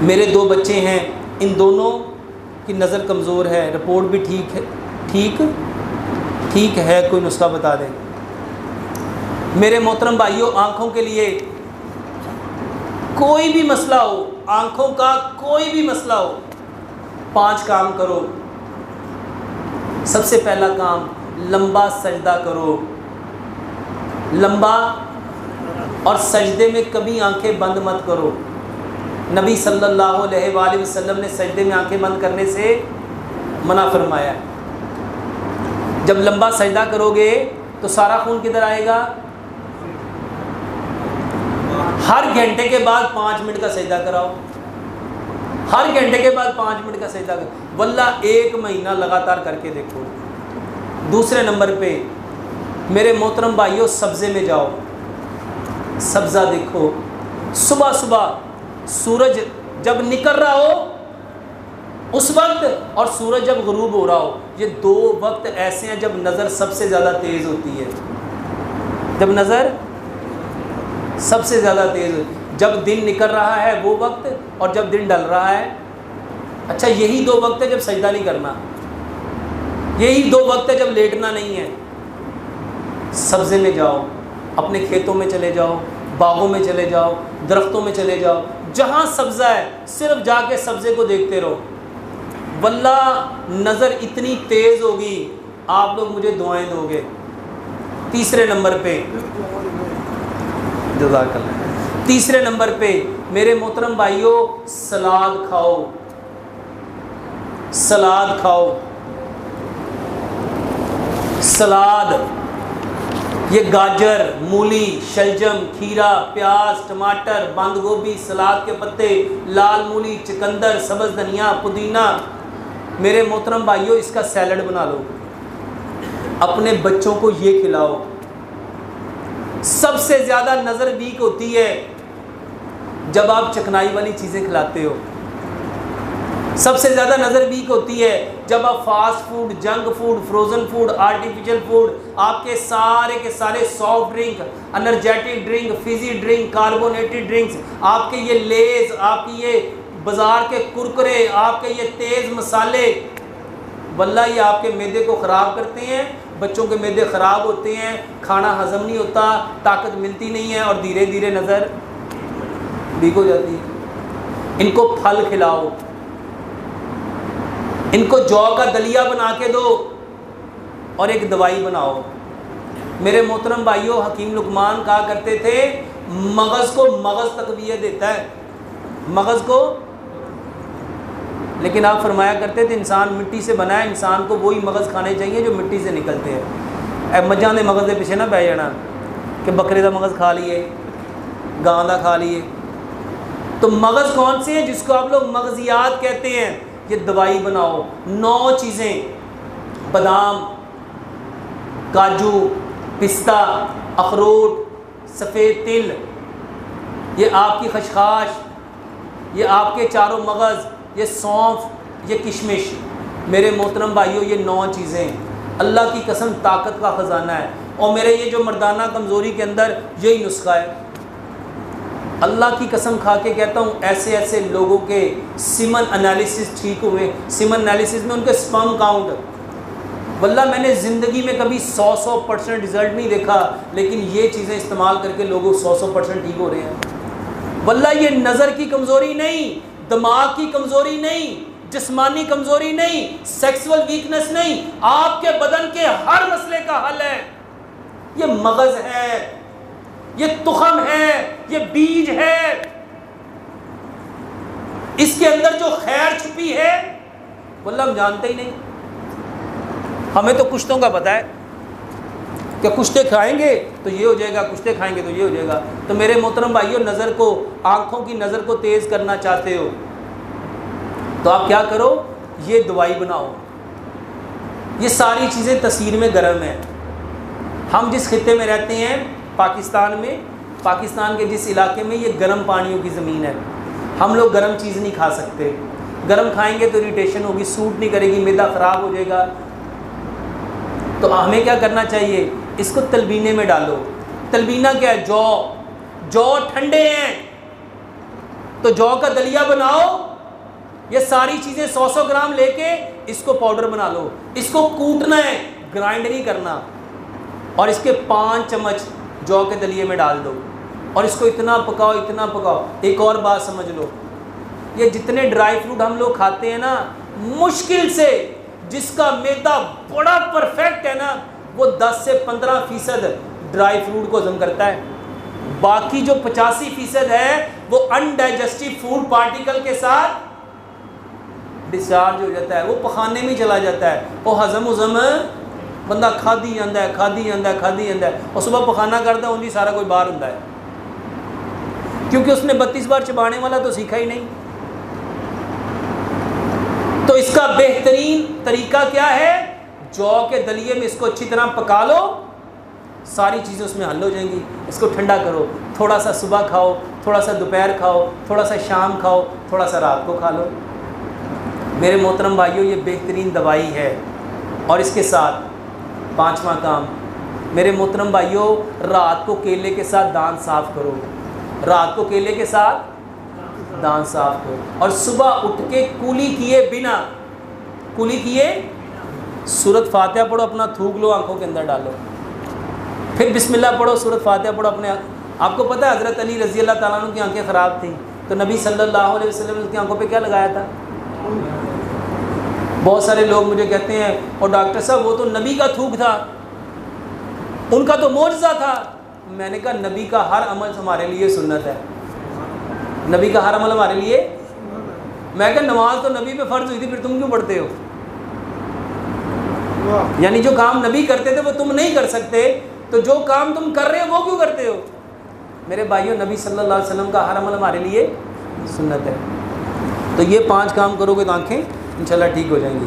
मेरे 2 बच्चे हैं, इन दोनों की नज़र कमज़ोर है, रिपोर्ट भी ठीक है, कोई नुस्खा बता दें। मेरे मोहतरम भाइयों, आँखों के लिए कोई भी मसला हो, आँखों का कोई भी मसला हो, 5 काम करो। सबसे पहला काम, लंबा सजदा करो, लंबा, और सजदे में कभी आंखें बंद मत करो। नबी सल्लल्लाहु अलैहि वसल्लम ने सजदे में आंखें बंद करने से मना फरमाया है। जब लंबा सजदा करोगे तो सारा खून किधर आएगा? हर घंटे के बाद 5 मिनट का सजदा कराओ, हर घंटे के बाद 5 मिनट का सजदा करो। वल्ला 1 महीना लगातार करके देखो। दूसरे नंबर पे मेरे मोहतरम भाइयों, सब्ज़े में जाओ, सब्ज़ा देखो। सुबह सुबह सूरज जब निकल रहा हो उस वक्त, और सूरज जब गुरूब हो रहा हो, ये 2 वक्त ऐसे हैं जब नज़र सबसे ज़्यादा तेज़ होती है। जब नज़र सबसे ज़्यादा तेज़, जब दिन निकल रहा है वो वक्त, और जब दिन ढल रहा है। अच्छा, यही 2 वक्त है जब सजदा नहीं करना, यही 2 वक्त है जब लेटना नहीं है। सब्ज़े में जाओ, अपने खेतों में चले जाओ, बागों में चले जाओ, दरख्तों में चले जाओ, जहाँ सब्ज़ा है सिर्फ जाके सब्ज़े को देखते रहो। वल्ला नज़र इतनी तेज़ होगी, आप लोग मुझे दुआएं दोगे। तीसरे नंबर पे, जज़ाकल्लाह, तीसरे नंबर पे मेरे मोहतरम भाइयों, सलाद खाओ, सलाद खाओ। सलाद, ये गाजर, मूली, शलजम, खीरा, प्याज, टमाटर, बंद गोभी, सलाद के पत्ते, लाल मूली, चुकंदर, सब्ज़ धनिया, पुदीना। मेरे मोहतरम भाइयों, इसका सैलड बना लो, अपने बच्चों को ये खिलाओ। सबसे ज़्यादा नज़र वीक होती है जब आप चिकनाई वाली चीज़ें खिलाते हो। सबसे ज़्यादा नज़र वीक होती है जब आप fast food, junk food, frozen food, artificial food, आपके सारे के सारे soft drink, energetic drink, Fiji drink, carbonated drinks, आपके ये लेज़, आपकी ये बाज़ार के कुरकुरे, आपके ये तेज़ मसाले, वल्लाह ये आपके मैदे को ख़राब करते हैं। बच्चों के मैदे ख़राब होते हैं, खाना हज़म नहीं होता, ताकत मिलती नहीं है, और धीरे धीरे नज़र वीक हो जाती है। इनको फल खिलाओ, इनको जौ का दलिया बना के दो, और एक दवाई बनाओ। मेरे मोहतरम भाइयों, हकीम लुकमान कहा करते थे, मगज़ को मगज़ तक़वियत देता है, मगज़ को। लेकिन आप फरमाया करते थे, इंसान मिट्टी से बना है, इंसान को वही मगज़ खाने चाहिए जो मिट्टी से निकलते हैं। ए मझां दे मगज़ के पिछे ना पै जाना कि बकरे का मगज़ खा लिए, गां का खा लिए। तो मगज़ कौन से है जिसको आप लोग मगज़ियात कहते हैं? ये दवाई बनाओ। 9 चीज़ें, बादाम, काजू, पिस्ता, अखरोट, सफ़ेद तिल, ये आपकी खशखाश, ये आपके चारों मगज़, ये सौंफ, ये किशमिश। मेरे मोहतरम भाइयों, ये 9 चीज़ें अल्लाह की कसम ताकत का ख़जाना है। और मेरे ये जो मर्दाना कमज़ोरी के अंदर यही नुस्खा है। अल्लाह की कसम खा के कहता हूँ, ऐसे ऐसे लोगों के सीमन एनालिसिस ठीक हुए, सीमन एनालिसिस में उनके स्पर्म काउंट, वल्लाह मैंने ज़िंदगी में कभी 100% रिज़ल्ट नहीं देखा, लेकिन ये चीज़ें इस्तेमाल करके लोगों 100% ठीक हो रहे हैं। वल्लाह ये नज़र की कमज़ोरी नहीं, दिमाग की कमज़ोरी नहीं, जिस्मानी कमज़ोरी नहीं, सेक्सुअल वीकनेस नहीं, आपके बदन के हर मसले का हल है। ये मगज़ है, ये तुखम है, ये बीज है, इसके अंदर जो खैर छुपी है वल्लाह हम जानते ही नहीं। हमें तो कुश्तों का पता है कि कुश्ते खाएंगे तो ये हो जाएगा, कुश्ते खाएंगे तो ये हो जाएगा। तो मेरे मोहतरम भाइयों, नज़र को, आँखों की नज़र को तेज़ करना चाहते हो तो आप क्या करो, ये दवाई बनाओ। ये सारी चीज़ें तस्वीर में गर्म है। हम जिस खित्ते में रहते हैं, पाकिस्तान में, पाकिस्तान के जिस इलाके में, ये गर्म पानियों की ज़मीन है। हम लोग गर्म चीज़ नहीं खा सकते, गर्म खाएंगे तो इरिटेशन होगी, सूट नहीं करेगी, मैदा ख़राब हो जाएगा। तो हमें क्या करना चाहिए, इसको तलबीने में डालो। तलबीना क्या है? जौ। जौ ठंडे हैं, तो जौ का दलिया बनाओ, ये सारी चीज़ें 100-100 ग्राम लेके इसको पाउडर बना लो, इसको कूटना है, ग्राइंड नहीं करना, और इसके 5 चम्मच जौ के दलिए में डाल दो और इसको इतना पकाओ, इतना पकाओ। एक और बात समझ लो, ये जितने ड्राई फ्रूट हम लोग खाते हैं ना, मुश्किल से जिसका मैदा बड़ा परफेक्ट है ना, वो 10 से 15% ड्राई फ्रूट को हजम करता है। बाकी जो 85% है वो अनडाइजेस्टिव फूड पार्टिकल के साथ डिस्चार्ज हो जाता है, वो पखाने में चला जाता है, वो हजम उजम बंदा खादी जाता है, खादी जाता है, खादी जाता है, और सुबह पखाना करता है उनकी सारा कोई बाहर होता है, क्योंकि उसने 32 बार चबाने वाला तो सीखा ही नहीं। तो इसका बेहतरीन तरीका क्या है, जौ के दलिए में इसको अच्छी तरह पका लो, सारी चीज़ें उसमें हल हो जाएंगी। इसको ठंडा करो, थोड़ा सा सुबह खाओ, थोड़ा सा दोपहर खाओ, थोड़ा सा शाम खाओ, थोड़ा सा रात को खा लो। मेरे मोहतरम भाइयों, ये बेहतरीन दवाई है। और इसके साथ 5वां काम, मेरे मोहतरम भाइयों, रात को केले के साथ दांत साफ़ करो, रात को केले के साथ दांत साफ करो, और सुबह उठ के कुली किए बिना, कुली किए सूरत फातिहा पढ़ो, अपना थूक लो, आंखों के अंदर डालो, फिर बिस्मिल्लाह पढ़ो, सूरत फातिहा पढ़ो अपने। आपको पता है हज़रत अली रज़ी अल्लाह ताला अन्हु की आंखें ख़राब थी, तो नबी सल्लल्लाहु अलैहि वसल्लम ने उसकी आंखों पे क्या लगाया था? बहुत सारे लोग मुझे कहते हैं, और डॉक्टर साहब वो तो नबी का थूक था, उनका तो मोजज़ा था। मैंने कहा नबी का हर अमल हमारे लिए सुन्नत है, नबी का हर अमल हमारे लिए। मैं कहा नमाज तो नबी पे फ़र्ज़ हुई थी, फिर तुम क्यों पढ़ते हो? यानी जो काम नबी करते थे वो तुम नहीं कर सकते, तो जो काम तुम कर रहे हो वो क्यों करते हो? मेरे भाइयों, नबी सल्लल्लाहु अलैहि वसल्लम का हर अमल हमारे लिए सुन्नत है। तो ये 5 काम करोगे तो आँखें इंशाल्लाह ठीक हो जाएंगी।